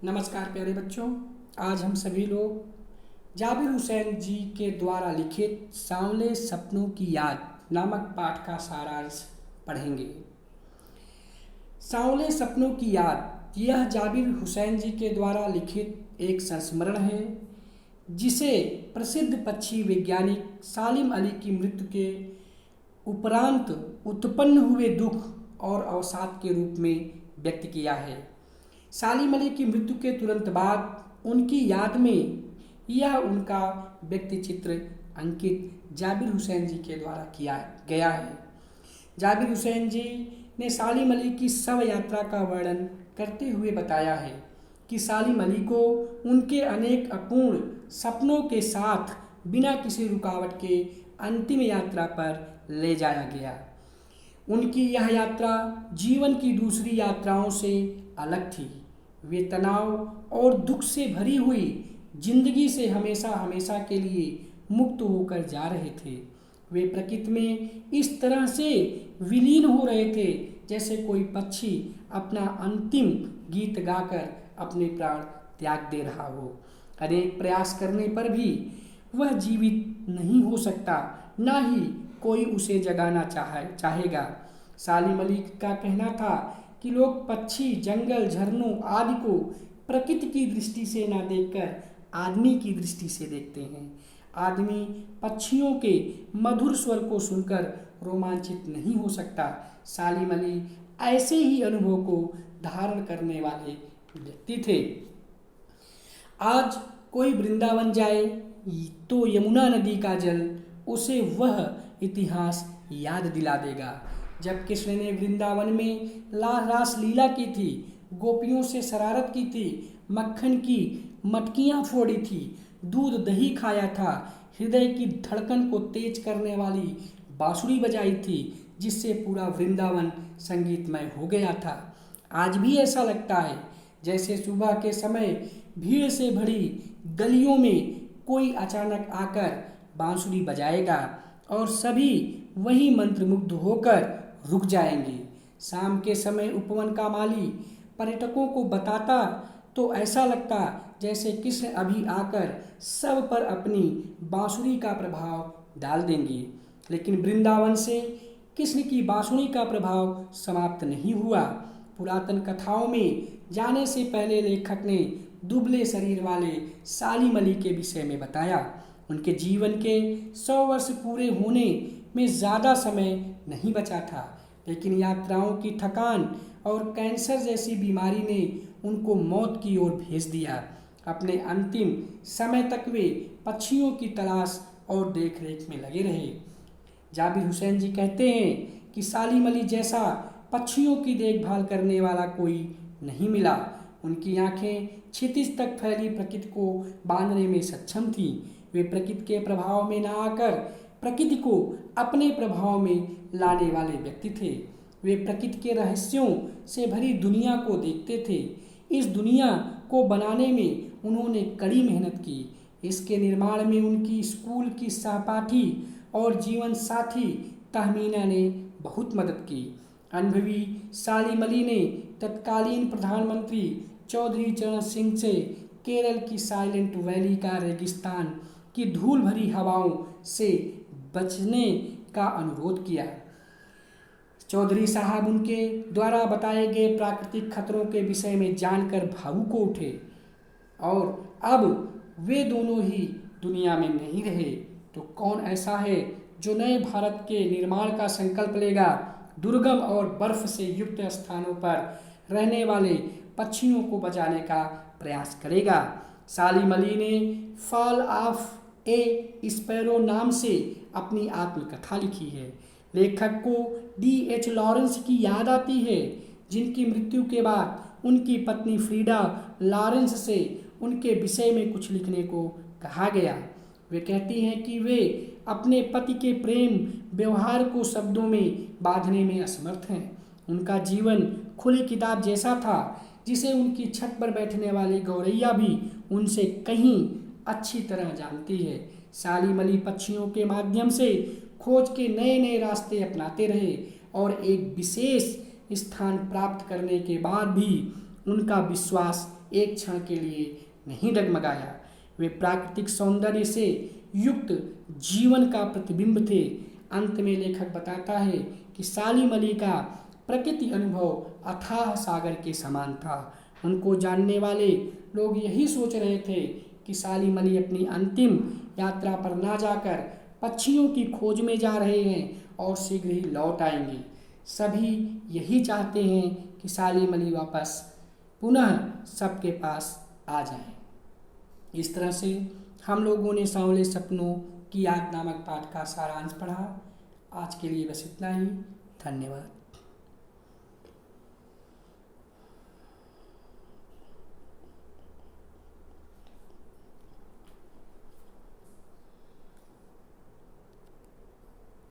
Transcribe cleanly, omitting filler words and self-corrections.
नमस्कार प्यारे बच्चों। आज हम सभी लोग जाबिर हुसैन जी के द्वारा लिखित सांवले सपनों की याद नामक पाठ का सारांश पढ़ेंगे। सांवले सपनों की याद यह जाबिर हुसैन जी के द्वारा लिखित एक संस्मरण है जिसे प्रसिद्ध पक्षी वैज्ञानिक सालिम अली की मृत्यु के उपरांत उत्पन्न हुए दुख और अवसाद के रूप में व्यक्त किया है। सालिम अली की मृत्यु के तुरंत बाद उनकी याद में यह उनका व्यक्ति चित्र अंकित जाबिर हुसैन जी के द्वारा किया गया है। जाबिर हुसैन जी ने सालिम अली की शव यात्रा का वर्णन करते हुए बताया है कि सालिम अली को उनके अनेक अपूर्ण सपनों के साथ बिना किसी रुकावट के अंतिम यात्रा पर ले जाया गया। उनकी यह यात्रा जीवन की दूसरी यात्राओं से अलग थी। वे तनाव और दुख से भरी हुई जिंदगी से हमेशा हमेशा के लिए मुक्त होकर जा रहे थे। वे प्रकृति में इस तरह से विलीन हो रहे थे जैसे कोई पक्षी अपना अंतिम गीत गाकर अपने प्राण त्याग दे रहा हो। अनेक प्रयास करने पर भी वह जीवित नहीं हो सकता, ना ही कोई उसे जगाना चाहेगा। सालिम अली का कहना था कि लोग पक्षी, जंगल, झरनों आदि को प्रकृति की दृष्टि से ना देखकर आदमी की दृष्टि से देखते हैं। आदमी पक्षियों के मधुर स्वर को सुनकर रोमांचित नहीं हो सकता। सालिम अली ऐसे ही अनुभव को धारण करने वाले व्यक्ति थे। आज कोई वृंदावन जाए तो यमुना नदी का जल उसे वह इतिहास याद दिला देगा जब कृष्ण ने वृंदावन में रास लीला की थी, गोपियों से शरारत की थी, मक्खन की मटकियां फोड़ी थी, दूध दही खाया था, हृदय की धड़कन को तेज करने वाली बांसुरी बजाई थी जिससे पूरा वृंदावन संगीतमय हो गया था। आज भी ऐसा लगता है जैसे सुबह के समय भीड़ से भरी गलियों में कोई अचानक आकर बांसुरी बजाएगा और सभी वही मंत्रमुग्ध होकर रुक जाएंगे। शाम के समय उपवन का माली पर्यटकों को बताता तो ऐसा लगता जैसे कृष्ण अभी आकर सब पर अपनी बांसुरी का प्रभाव डाल देंगे। लेकिन वृंदावन से कृष्ण की बांसुरी का प्रभाव समाप्त नहीं हुआ। पुरातन कथाओं में जाने से पहले लेखक ने दुबले शरीर वाले सालिम अली के विषय में बताया। उनके जीवन के 100 वर्ष पूरे होने में ज़्यादा समय नहीं बचा था, लेकिन यात्राओं की थकान और कैंसर जैसी बीमारी ने उनको मौत की ओर भेज दिया। अपने अंतिम समय तक वे पक्षियों की तलाश और देखरेख में लगे रहे। जाबिर हुसैन जी कहते हैं कि सालिम अली जैसा पक्षियों की देखभाल करने वाला कोई नहीं मिला। उनकी आंखें क्षितिज तक फैली प्रकृति को बांधने में सक्षम थी। वे प्रकृति के प्रभाव में न आकर प्रकृति को अपने प्रभाव में लाने वाले व्यक्ति थे। वे प्रकृति के रहस्यों से भरी दुनिया को देखते थे। इस दुनिया को बनाने में उन्होंने कड़ी मेहनत की। इसके निर्माण में उनकी स्कूल की सहपाठी और जीवन साथी तहमीना ने बहुत मदद की। अनुभवी सालिम अली ने तत्कालीन प्रधानमंत्री चौधरी चरण सिंह से केरल की साइलेंट वैली का रेगिस्तान की धूल भरी हवाओं से बचने का अनुरोध किया। चौधरी साहब उनके द्वारा बताए गए प्राकृतिक खतरों के विषय में जानकर भावुक हो उठे और अब वे दोनों ही दुनिया में नहीं रहे तो कौन ऐसा है जो नए भारत के निर्माण का संकल्प लेगा, दुर्गम और बर्फ से युक्त स्थानों पर रहने वाले पक्षियों को बचाने का प्रयास करेगा। सालिम अली ने फॉल ऑफ ए स्पैरो नाम से अपनी आत्मकथा लिखी है। लेखक को D.H. लॉरेंस की याद आती है, जिनकी मृत्यु के बाद उनकी पत्नी फ्रीडा लॉरेंस से उनके विषय में कुछ लिखने को कहा गया। वे कहती हैं कि वे अपने पति के प्रेम व्यवहार को शब्दों में बांधने में असमर्थ हैं। उनका जीवन खुली किताब जैसा था जिसे उनकी छत पर बैठने वाली गौरैया भी उनसे कहीं अच्छी तरह जानती है। सालिम अली पक्षियों के माध्यम से खोज के नए नए रास्ते अपनाते रहे और एक विशेष स्थान प्राप्त करने के बाद भी उनका विश्वास एक क्षण के लिए नहीं डगमगाया। वे प्राकृतिक सौंदर्य से युक्त जीवन का प्रतिबिंब थे। अंत में लेखक बताता है कि सालिम अली का प्रकृति अनुभव अथाह सागर के समान था। उनको जानने वाले लोग यही सोच रहे थे कि सालिम अली अपनी अंतिम यात्रा पर ना जाकर पक्षियों की खोज में जा रहे हैं और शीघ्र ही लौट आएंगे। सभी यही चाहते हैं कि सालिम अली वापस पुनः सबके पास आ जाएं। इस तरह से हम लोगों ने सांवले सपनों की याद नामक पाठ का सारांश पढ़ा। आज के लिए बस इतना ही। धन्यवाद।